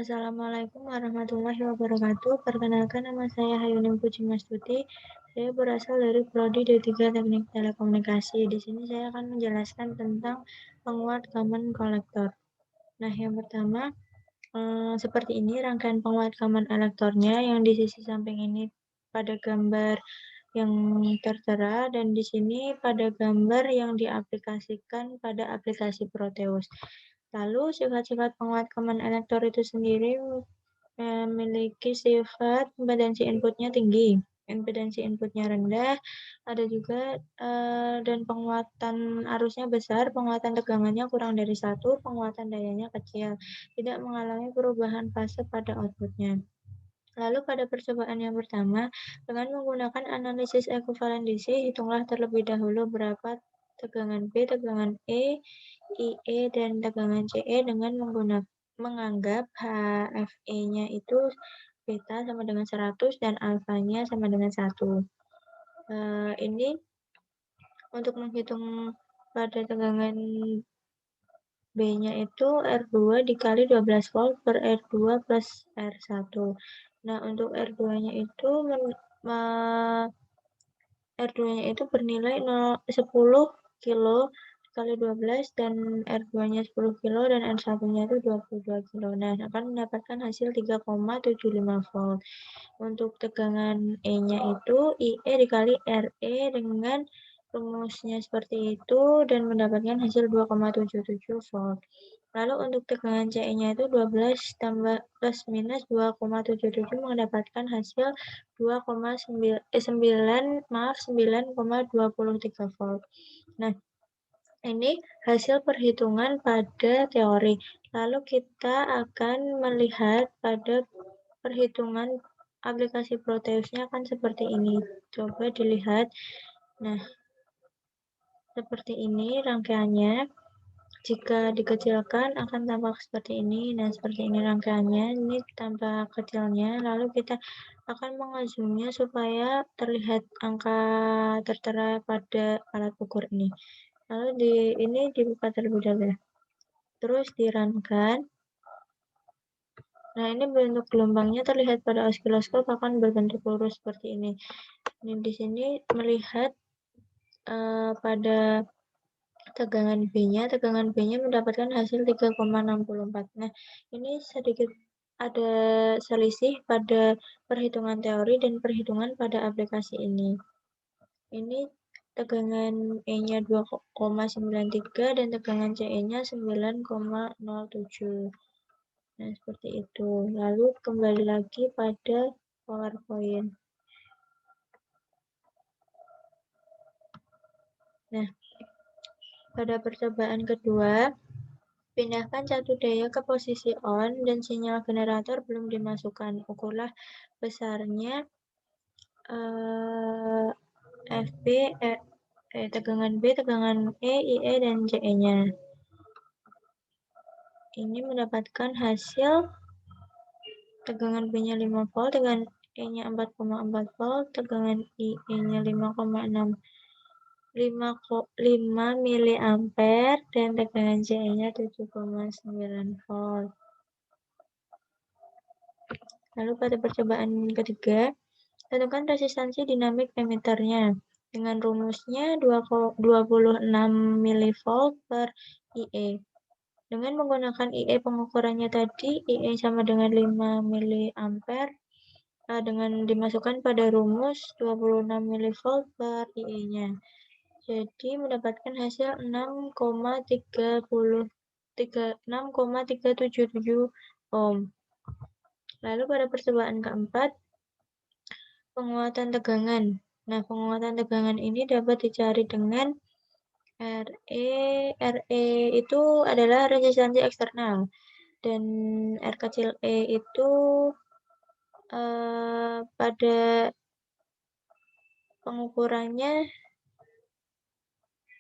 Assalamualaikum warahmatullahi wabarakatuh. Perkenalkan, nama saya Hayuning Pujimastuti. Saya berasal dari Prodi D3 Teknik Telekomunikasi. Di sini saya akan menjelaskan tentang penguat common collector. Nah, yang pertama, seperti ini rangkaian penguat common elektornya yang di sisi samping ini pada gambar yang tertera, dan di sini pada gambar yang diaplikasikan pada aplikasi Proteus. Lalu sifat-sifat penguat common elektor itu sendiri memiliki sifat impedansi inputnya tinggi, impedansi inputnya rendah, ada juga dan penguatan arusnya besar, penguatan tegangannya kurang dari 1, penguatan dayanya kecil, tidak mengalami perubahan fase pada outputnya. Lalu pada percobaan yang pertama, dengan menggunakan analisis ekuivalen DC, hitunglah terlebih dahulu berapa tegangan B, tegangan E, IE, dan tegangan CE dengan menganggap HFE-nya itu beta sama dengan 100 dan alfanya sama dengan 1. Ini untuk menghitung pada tegangan B-nya itu R2 dikali 12 volt per R2 plus R1. Nah, untuk R2-nya itu R2-nya itu bernilai 10 kilo kali 12 dan R2-nya 10 kilo dan R1-nya itu 22 kilo. Nah, akan mendapatkan hasil 3,75 volt. Untuk tegangan E-nya itu IE dikali RE dengan rumusnya seperti itu dan mendapatkan hasil 2,77 volt. Lalu untuk tegangan CE-nya itu 12 tambah plus minus 2,77 mendapatkan hasil 9,23 volt. Nah, ini hasil perhitungan pada teori. Lalu kita akan melihat pada perhitungan aplikasi Proteusnya akan seperti ini. Coba dilihat. Nah, seperti ini rangkaiannya. Jika dikecilkan akan tampak seperti ini. Nah, seperti ini rangkaiannya. Ini tampak kecilnya. Lalu kita akan mengezoomnya supaya terlihat angka tertera pada alat ukur ini. Lalu ini dibuka terlebih dahulu. Terus dirunkan. Nah, ini bentuk gelombangnya terlihat pada osiloskop akan berbentuk lurus seperti ini. Ini di sini melihat pada tegangan B-nya. Tegangan B-nya mendapatkan hasil 3,64. Nah, ini sedikit ada selisih pada perhitungan teori dan perhitungan pada aplikasi ini. Ini tegangan E-nya 2,93 dan tegangan CE-nya 9,07. Nah, seperti itu. Lalu kembali lagi pada PowerPoint. Nah, pada percobaan kedua, pindahkan catu daya ke posisi on dan sinyal generator belum dimasukkan. Ukurlah besarnya FB, tegangan B, tegangan E, IE, dan CE-nya. Ini mendapatkan hasil tegangan B-nya 5 volt, tegangan E-nya 4,4 volt, tegangan IE-nya 5 mili ampere, dan tegangan CE-nya 7,9 volt. Lalu pada percobaan ketiga, tentukan resistansi dinamik emitternya. Dengan rumusnya 26 mV per IE. Dengan menggunakan IE pengukurannya tadi, IE sama dengan 5 mA, dengan dimasukkan pada rumus 26 mV per IE-nya. Jadi mendapatkan hasil 6,377 ohm. Lalu pada percobaan keempat, penguatan tegangan. Nah, penguatan tegangan ini dapat dicari dengan RE itu adalah resistansi eksternal, dan R kecil e itu pada pengukurannya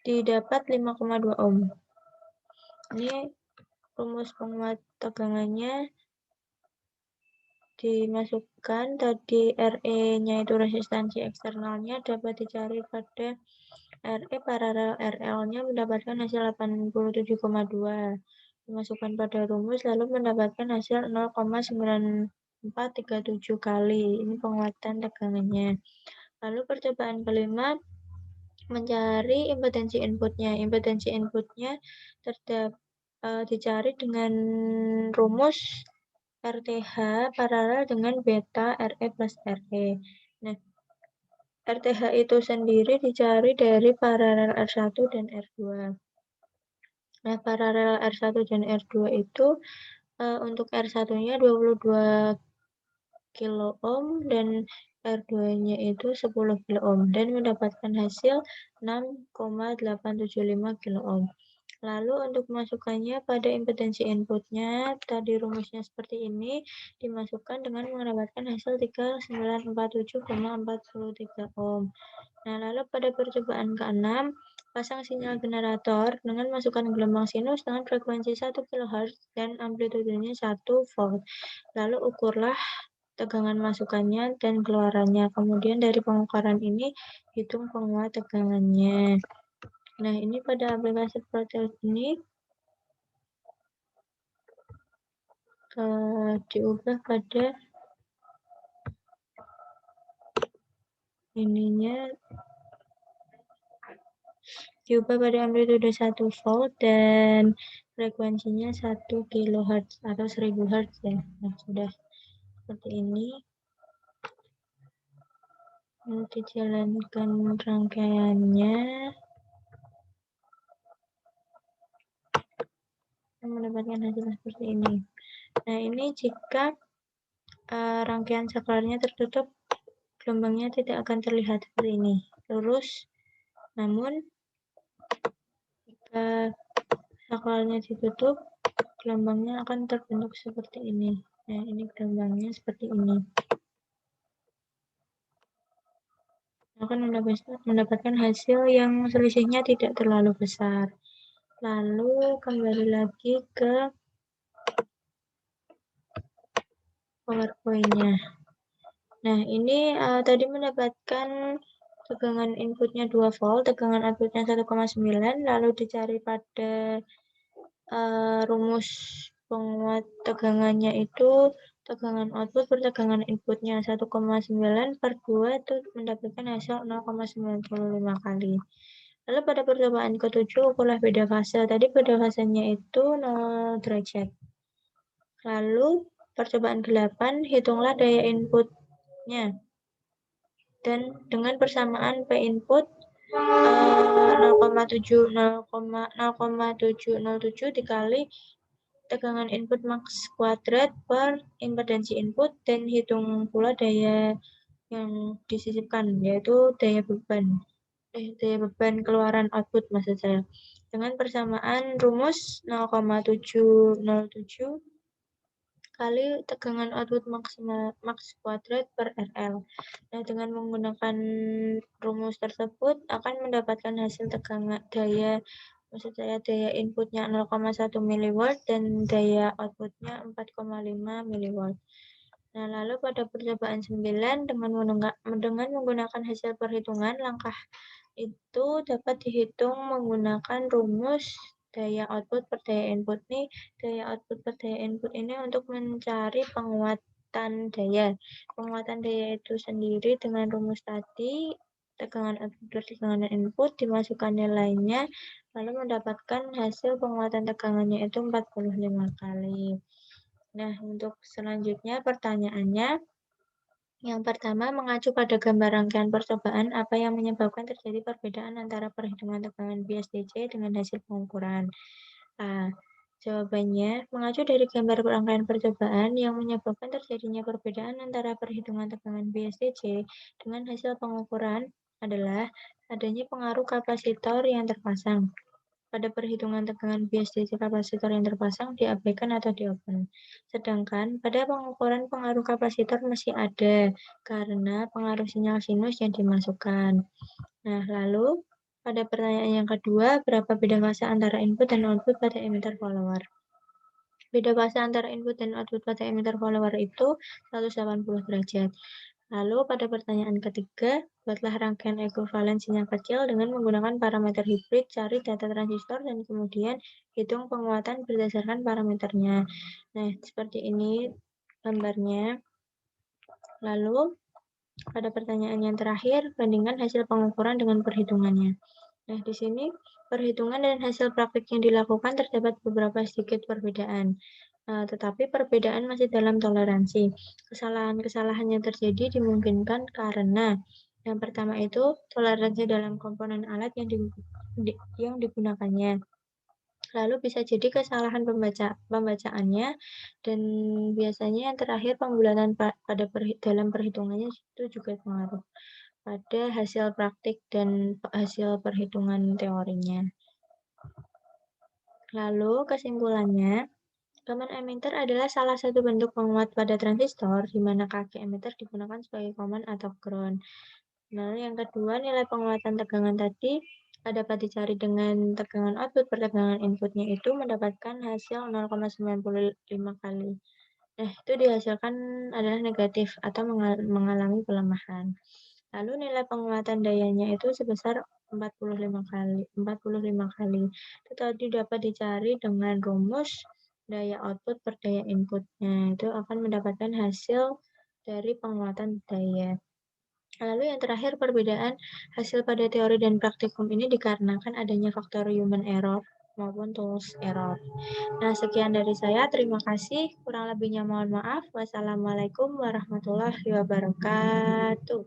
didapat 5,2 ohm. Ini rumus penguat tegangannya dimasukkan tadi. RE-nya itu resistansi eksternalnya dapat dicari pada RE paralel RL-nya mendapatkan hasil 87,2. dimasukkan pada rumus lalu mendapatkan hasil 0,9437 kali. Ini penguatan tegangannya. Lalu percobaan kelima, mencari impedansi inputnya. Impedansi inputnya dicari dengan rumus RTH paralel dengan beta RE plus RE. Nah, RTH itu sendiri dicari dari paralel R1 dan R2. Nah, paralel R1 dan R2 itu untuk R1-nya 22 kilo ohm dan R2-nya itu 10 kilo ohm dan mendapatkan hasil 6,875 kilo ohm. Lalu untuk memasukkannya pada impedansi inputnya, tadi rumusnya seperti ini, dimasukkan dengan mendapatkan hasil 3947,43 ohm. Nah, lalu pada percobaan ke-6, pasang sinyal generator dengan masukkan gelombang sinus dengan frekuensi 1 kHz dan amplitudenya 1 volt. Lalu ukurlah tegangan masukannya dan keluarannya. Kemudian dari pengukuran ini, hitung penguat tegangannya. Nah, ini pada aplikasi protes ini diubah pada amplitude 1 volt dan frekuensinya 1 kHz atau 1000 Hz ya. Nah, sudah seperti ini. Dijalankan rangkaiannya. Mendapatkan hasil seperti ini. Nah, ini jika rangkaian saklarnya tertutup, gelombangnya tidak akan terlihat seperti ini, lurus. Namun, jika saklarnya ditutup, gelombangnya akan terbentuk seperti ini. Nah, ini gelombangnya seperti ini. Akan mendapatkan hasil yang selisihnya tidak terlalu besar. Lalu kembali lagi ke PowerPoint-nya. Nah, ini tadi mendapatkan tegangan inputnya 2 volt, tegangan outputnya 1,9, lalu dicari pada rumus penguat tegangannya itu tegangan output per tegangan inputnya 1,9 per 2 itu mendapatkan hasil 0,95 kali. Lalu pada percobaan ke-7 ukurlah beda fase. Tadi beda fasenya itu 0 derajat. Lalu percobaan ke-8 hitunglah daya inputnya. Dan dengan persamaan P input 0,707 dikali tegangan input max kuadrat per impedansi input dan hitung pula daya yang disisipkan yaitu daya beban keluaran output maksud saya dengan persamaan rumus 0,707 kali tegangan output maksimal max kuadrat per RL. Nah, dengan menggunakan rumus tersebut akan mendapatkan hasil tegangan daya inputnya 0,1 mW dan daya outputnya 4,5 mW. Nah, lalu pada percobaan 9 dengan menggunakan hasil perhitungan langkah itu dapat dihitung menggunakan rumus daya output per daya input nih. Daya output per daya input ini untuk mencari penguatan daya. Penguatan daya itu sendiri dengan rumus tadi tegangan output per tegangan input dimasukkan nilainya lalu mendapatkan hasil penguatan tegangannya itu 45 kali. Nah, untuk selanjutnya pertanyaannya yang pertama, mengacu pada gambar rangkaian percobaan, apa yang menyebabkan terjadi perbedaan antara perhitungan tegangan bias DC dengan hasil pengukuran? Jawabannya, mengacu dari gambar rangkaian percobaan yang menyebabkan terjadinya perbedaan antara perhitungan tegangan bias DC dengan hasil pengukuran adalah adanya pengaruh kapasitor yang terpasang. Pada perhitungan tegangan bias DC kapasitor yang terpasang diabaikan atau di-open. Sedangkan pada pengukuran pengaruh kapasitor masih ada karena pengaruh sinyal sinus yang dimasukkan. Nah, lalu pada pertanyaan yang kedua, berapa beda fase antara input dan output pada emitter follower? Beda fase antara input dan output pada emitter follower itu 180 derajat. Lalu pada pertanyaan ketiga, buatlah rangkaian ekuivalensi yang kecil dengan menggunakan parameter hibrid, cari data transistor, dan kemudian hitung penguatan berdasarkan parameternya. Nah, seperti ini gambarnya. Lalu, pada pertanyaan yang terakhir, bandingkan hasil pengukuran dengan perhitungannya. Nah, di sini perhitungan dan hasil praktik yang dilakukan terdapat beberapa sedikit perbedaan. Tetapi perbedaan masih dalam toleransi. Kesalahan-kesalahan yang terjadi dimungkinkan karena yang pertama itu toleransi dalam komponen alat yang digunakannya. Lalu bisa jadi kesalahan pembacaannya, dan biasanya yang terakhir pembulatan dalam perhitungannya itu juga pengaruh pada hasil praktik dan hasil perhitungan teorinya. Lalu kesimpulannya, common emitter adalah salah satu bentuk penguat pada transistor, di mana kaki emitter digunakan sebagai common atau ground. Lalu yang kedua, nilai penguatan tegangan tadi dapat dicari dengan tegangan output per tegangan inputnya itu mendapatkan hasil 0,95 kali. Nah, itu dihasilkan adalah negatif atau mengalami pelemahan. Lalu nilai penguatan dayanya itu sebesar 45 kali. 45 kali. Itu tadi dapat dicari dengan rumus daya output per daya inputnya. Itu akan mendapatkan hasil dari penguatan daya. Lalu yang terakhir, perbedaan hasil pada teori dan praktikum ini dikarenakan adanya faktor human error maupun tools error. Nah, sekian dari saya. Terima kasih. Kurang lebihnya mohon maaf. Wassalamualaikum warahmatullahi wabarakatuh.